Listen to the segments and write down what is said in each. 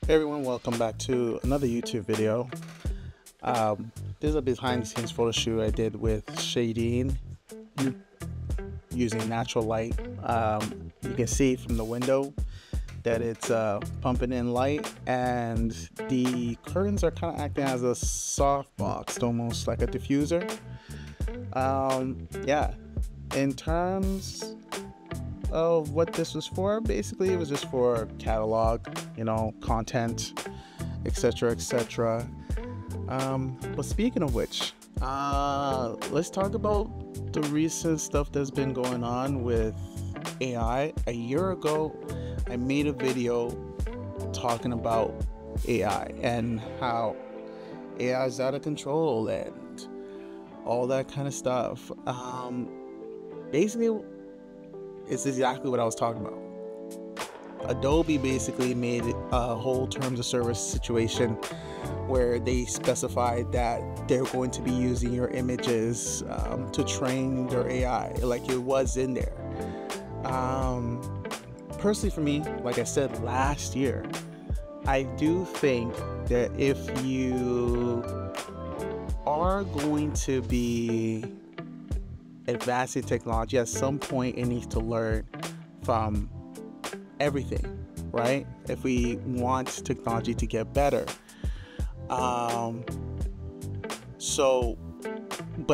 Hey everyone, welcome back to another YouTube video. This is a behind the scenes photo shoot I did with shading using natural light. You can see from the window that it's pumping in light, and the curtains are kind of acting as a soft box, almost like a diffuser. Yeah, in terms of what this was for, basically it was just for catalog, content, etc, etc. But speaking of which, let's talk about the recent stuff that's been going on with AI. A year ago I made a video talking about AI and how AI is out of control and all that kind of stuff. Basically it's exactly what I was talking about. Adobe basically made a whole terms of service situation where they specified that they're going to be using your images to train their AI, like it was in there. Personally for me, like I said last year, I do think that if you are going to be advancing technology, at some point it needs to learn from everything, right? If we want technology to get better. But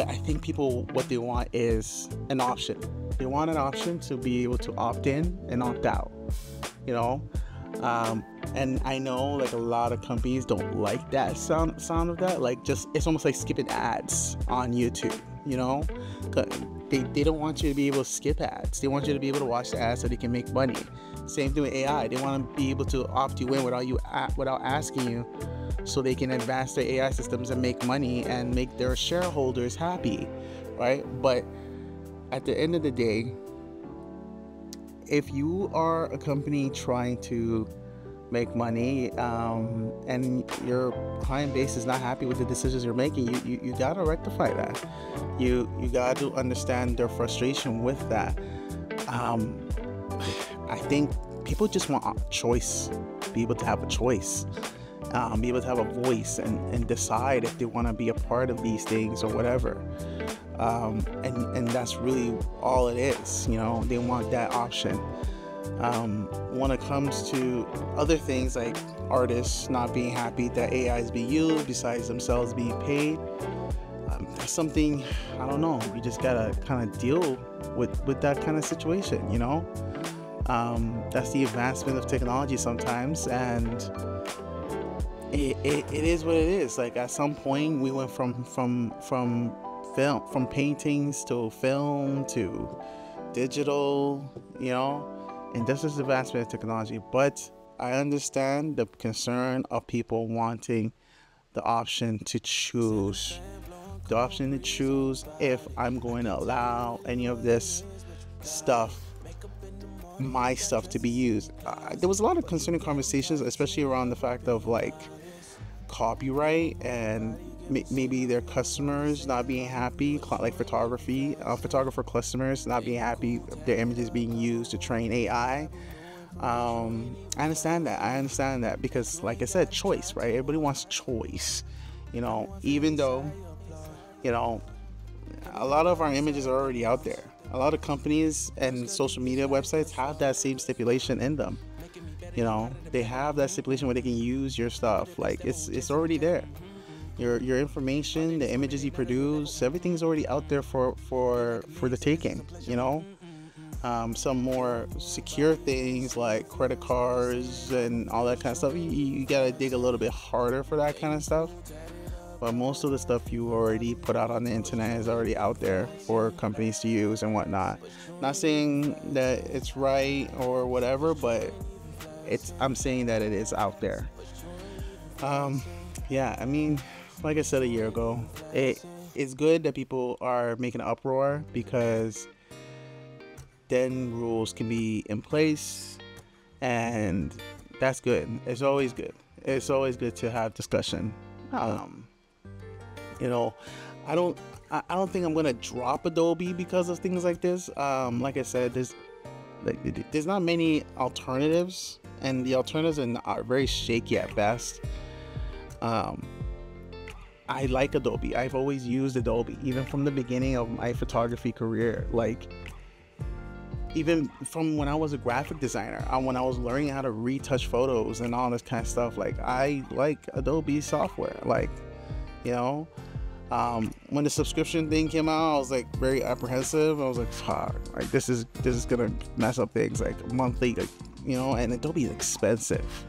I think people, what they want is an option. They want an option to be able to opt in and opt out, and I know like a lot of companies don't like that sound of that, like just it's almost like skipping ads on YouTube. They don't want you to be able to skip ads. They want you to be able to watch the ads so they can make money. Same thing with AI. They want to be able to opt you in without asking you, so they can advance their AI systems and make money and make their shareholders happy, right? But at the end of the day, if you are a company trying to make money and your client base is not happy with the decisions you're making, you got to rectify that. You got to understand their frustration with that. I think people just want a choice, be able to have a choice, be able to have a voice and decide if they want to be a part of these things or whatever. And that's really all it is. They want that option. When it comes to other things like artists not being happy that AI is being used besides themselves being paid, that's something, I don't know, you just gotta kind of deal with that kind of situation. That's the advancement of technology sometimes, and it is what it is. Like at some point we went from film, from paintings to film to digital, and this is the advancement of technology. But I understand the concern of people wanting the option to choose. The option to choose if I'm going to allow any of this stuff, my stuff, to be used. There was a lot of concerning conversations, especially around the fact of like copyright and maybe their customers not being happy, like photographer customers not being happy with their images being used to train AI. I understand that because, like I said, choice, right? Everybody wants choice, even though, a lot of our images are already out there. A lot of companies and social media websites have that same stipulation in them. They have that stipulation where they can use your stuff. Like it's already there. Your information, the images you produce, everything's already out there for the taking. Some more secure things like credit cards and all that kind of stuff, you gotta dig a little bit harder for that kind of stuff. But most of the stuff you already put out on the internet is already out there for companies to use and whatnot. Not saying that it's right or whatever, but I'm saying that it is out there. Yeah, I mean, like I said a year ago, it's good that people are making an uproar, because then rules can be in place, and that's good. It's always good. It's always good to have discussion. I don't think I'm gonna drop Adobe because of things like this. Like I said, there's not many alternatives and the alternatives are very shaky at best. I like Adobe. I've always used Adobe, even from the beginning of my photography career. Like, even from when I was a graphic designer, when I was learning how to retouch photos and all this kind of stuff, like, I like Adobe software. Like, you know, when the subscription thing came out, I was like very apprehensive. I was like, fuck, like this is gonna mess up things, like monthly, like, you know. And Adobe is expensive.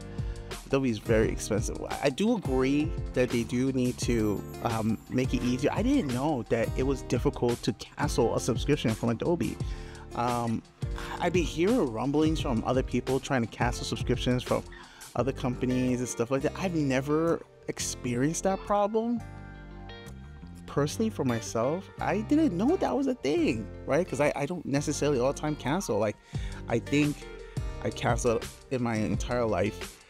Adobe is very expensive. I do agree that they do need to make it easier. I didn't know that it was difficult to cancel a subscription from Adobe. I've been hearing rumblings from other people trying to cancel subscriptions from other companies and stuff like that. I've never experienced that problem personally for myself. I didn't know that was a thing, right? Because I don't necessarily all the time cancel. Like, I think I canceled in my entire life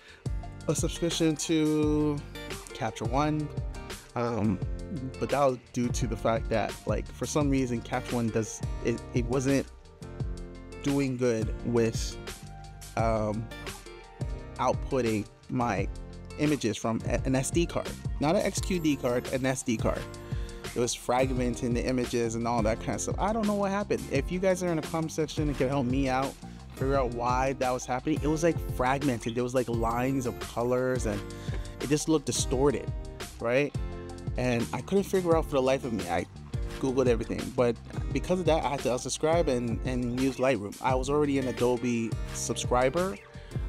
a subscription to Capture One, but that was due to the fact that, like, for some reason Capture One it wasn't doing good with outputting my images from an SD card, not an XQD card, an SD card. It was fragmenting the images and all that kind of stuff. I don't know what happened. If you guys are in the comment section and can help me out figure out why that was happening, it was like fragmented. There was like lines of colors and it just looked distorted, right? And I couldn't figure out for the life of me. I googled everything, but because of that I had to unsubscribe and use Lightroom. I was already an Adobe subscriber.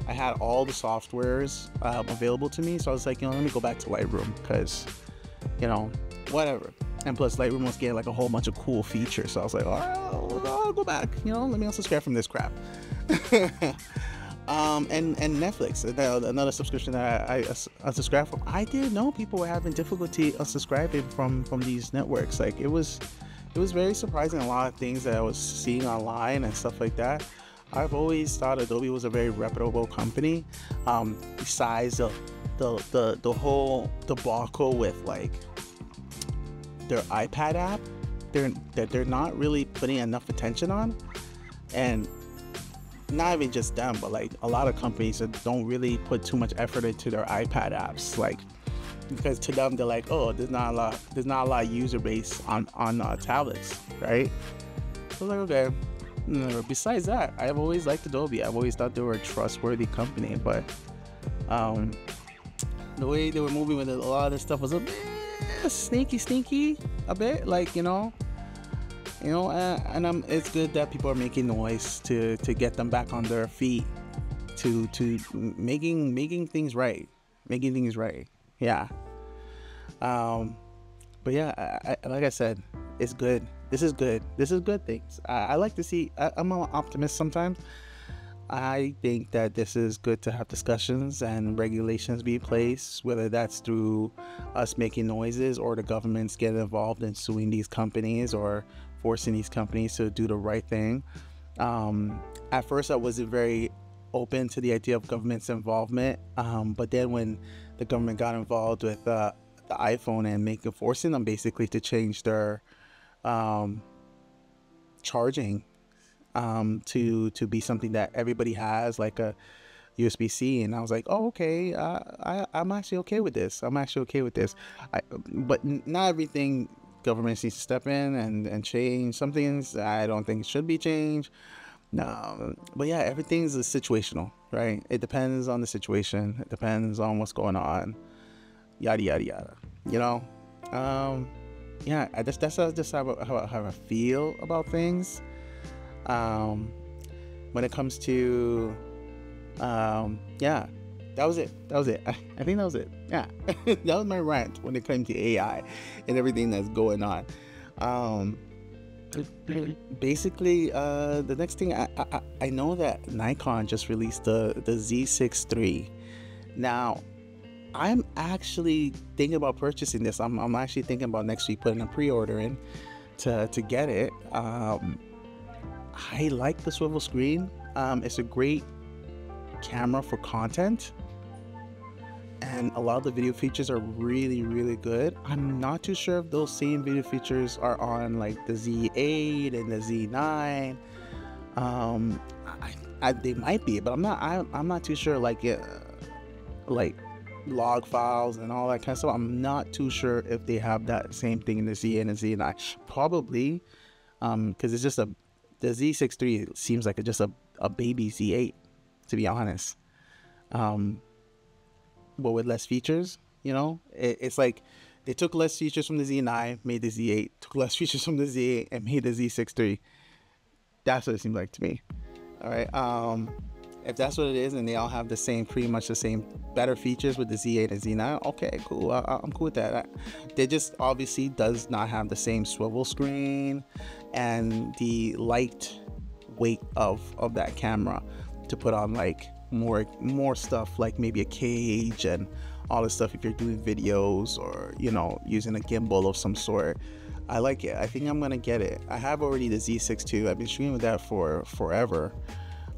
I had all the softwares available to me, so I was like, you know, let me go back to Lightroom because, you know, whatever. And plus Lightroom was getting like a whole bunch of cool features, so I was like, oh, I'll go back, you know, let me unsubscribe from this crap. And Netflix, another subscription that I unsubscribed from. I didn't know people were having difficulty unsubscribing from these networks. Like, it was very surprising, a lot of things that I was seeing online and stuff like that. I've always thought Adobe was a very reputable company, besides the whole debacle with like their iPad app that they're not really putting enough attention on. And not even just them, but like a lot of companies that don't really put too much effort into their iPad apps, like, because to them they're like, oh, there's not a lot of user base on tablets, right? So like, okay. Besides that, I've always liked Adobe. I've always thought they were a trustworthy company, but the way they were moving with it, a lot of this stuff was a bit sneaky a bit, like, you know, and it's good that people are making noise to get them back on their feet, to making things right, yeah. But yeah, like I said, it's good. This is good things. I like to see. I'm an optimist sometimes. I think that this is good to have discussions and regulations be in place, whether that's through us making noises or the governments getting involved in suing these companies or forcing these companies to do the right thing. At first, I wasn't very open to the idea of government's involvement, but then when the government got involved with the iPhone and forcing them basically to change their charging to be something that everybody has, like a USB-C, and I was like, oh, okay, I'm actually okay with this. But not everything government needs to step in and change. Some things I don't think should be changed. No, but yeah, everything's situational, right? It depends on the situation. It depends on what's going on. Yada yada yada. You know. Yeah, that's just how I feel about things. When it comes to, yeah, that was it. I think that was it. Yeah, that was my rant when it came to AI and everything that's going on. Basically, the next thing I know that Nikon just released the Z6 III. Now, I'm actually thinking about purchasing this. I'm actually thinking about next week putting a pre-order in to get it. I like the swivel screen. It's a great camera for content, and a lot of the video features are really good. I'm not too sure if those same video features are on like the Z8 and the Z9. they might be, but I'm not too sure. Like log files and all that kind of stuff. I'm not too sure if they have that same thing in the Z8 and the Z9. Probably, because it's just the Z6 III seems like just a baby Z8, to be honest. But with less features, you know, it's like they took less features from the Z9, made the Z8, took less features from the Z8 and made the Z6 III. That's what it seems like to me. All right. If that's what it is, and they all have the same, pretty much the same, better features with the Z8 and Z9, okay, cool. I'm cool with that. They just obviously does not have the same swivel screen and the light weight of that camera to put on like more stuff, like maybe a cage and all this stuff if you're doing videos or, you know, using a gimbal of some sort. I like it. I think I'm gonna get it. I have already the Z6 II. I've been shooting with that for forever.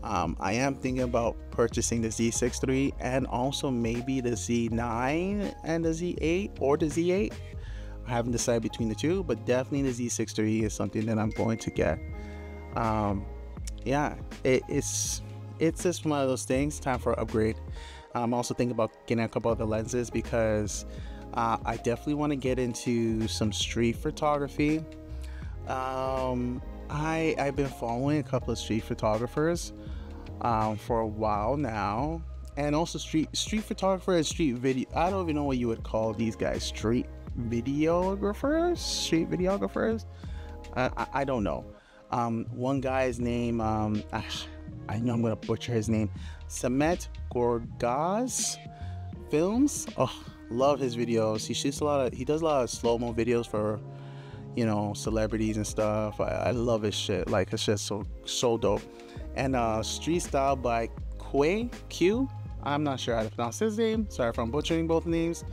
I am thinking about purchasing the Z6 III and also maybe the Z9 and the Z8 or the Z8. I haven't decided between the two, but definitely the Z6 III is something that I'm going to get. Yeah, it's just one of those things. Time for an upgrade. I'm also thinking about getting a couple other lenses because I definitely want to get into some street photography. I've been following a couple of street photographers for a while now, and also street photographer and street video. I don't even know what you would call these guys. Street videographers. I don't know. One guy's name, I know I'm gonna butcher his name, Samet Gorgaz Films. Oh, love his videos. He does a lot of slow-mo videos for, you know, celebrities and stuff. I love his shit. Like, it's just so dope. And Street Style by Q. I'm not sure how to pronounce his name. Sorry if I'm butchering both names.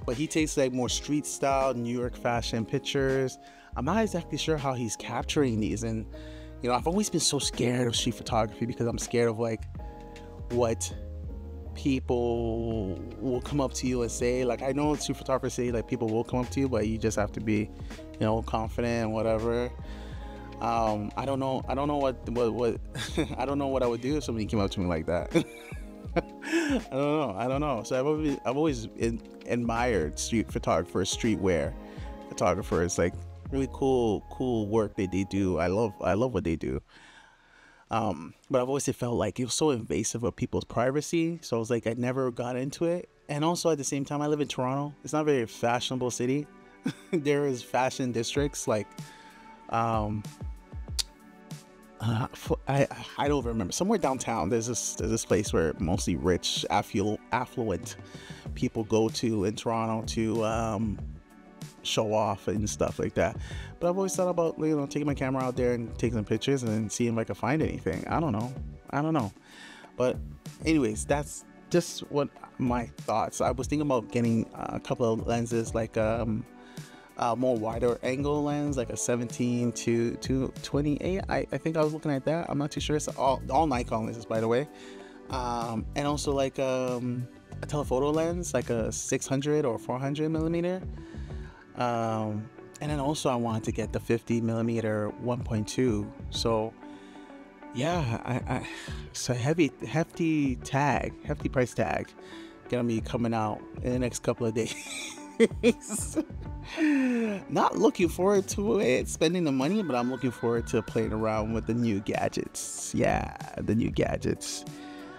But he takes like more street style, New York fashion pictures. I'm not exactly sure how he's capturing these. And, you know, I've always been so scared of street photography because I'm scared of like what people will come up to you and say. Like, I know street photographers say like people will come up to you, but you just have to be, you know, confident and whatever. I don't know what I don't know what I would do if somebody came up to me like that. I don't know. So I've always admired street photographers, streetwear photographers, like really cool work that they do. I love what they do. But I've always felt like it was so invasive of people's privacy. So I was like, I never got into it. And also at the same time, I live in Toronto. It's not a very fashionable city. There is fashion districts like, I don't remember, somewhere downtown there's this place where mostly rich affluent people go to in Toronto to show off and stuff like that. But I've always thought about, you know, taking my camera out there and taking some pictures and seeing if I can find anything. I don't know, but anyways, that's just what my thoughts. I was thinking about getting a couple of lenses, like more wider angle lens, like a 17 to 28. I think I was looking at that. I'm not too sure. It's all Nikon lenses, by the way. And also like a telephoto lens, like a 600 or 400 millimeter. And then also I wanted to get the 50 millimeter 1.2. So yeah, it's a hefty price tag gonna be coming out in the next couple of days. Not looking forward to it, spending the money, but I'm looking forward to playing around with the new gadgets. Yeah, the new gadgets.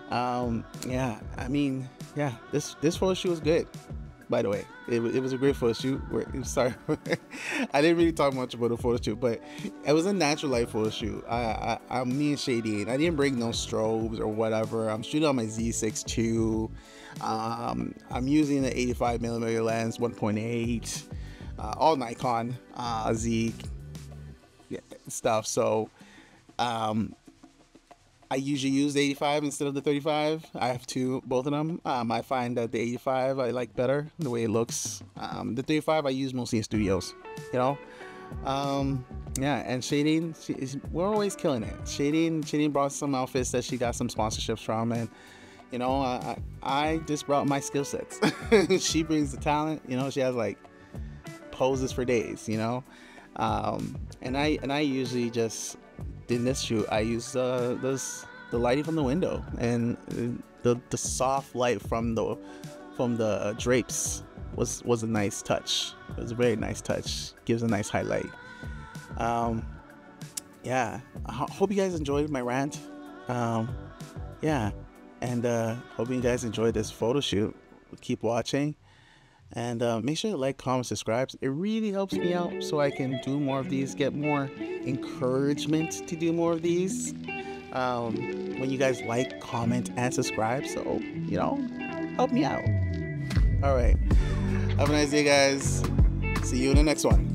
Yeah, I mean, yeah, this photo shoot was good, by the way. It was a great photo shoot. Sorry, I didn't really talk much about the photo shoot, but it was a natural light photo shoot. I'm me and Shady. I didn't bring no strobes or whatever. I'm shooting on my Z6 II. I'm using the 85 millimeter lens, 1.8, all Nikon Z stuff. So I usually use the 85 instead of the 35. I have both of them. I find that the 85 I like better, the way it looks. The 35 I use mostly in studios, you know. Yeah, and Shading, we're always killing it. Shading brought some outfits that she got some sponsorships from, and you know, I just brought my skill sets. She brings the talent, you know. She has like poses for days, you know. And I usually just, in this shoot, I use the lighting from the window, and the soft light from the drapes was a nice touch. It was a very nice touch. Gives a nice highlight. Yeah, I hope you guys enjoyed my rant. Yeah, and hope you guys enjoyed this photo shoot. Keep watching, and make sure to like, comment, subscribe. It really helps me out so I can do more of these, get more encouragement to do more of these. When you guys like, comment, and subscribe, so you know, help me out. All right, have a nice day, guys. See you in the next one.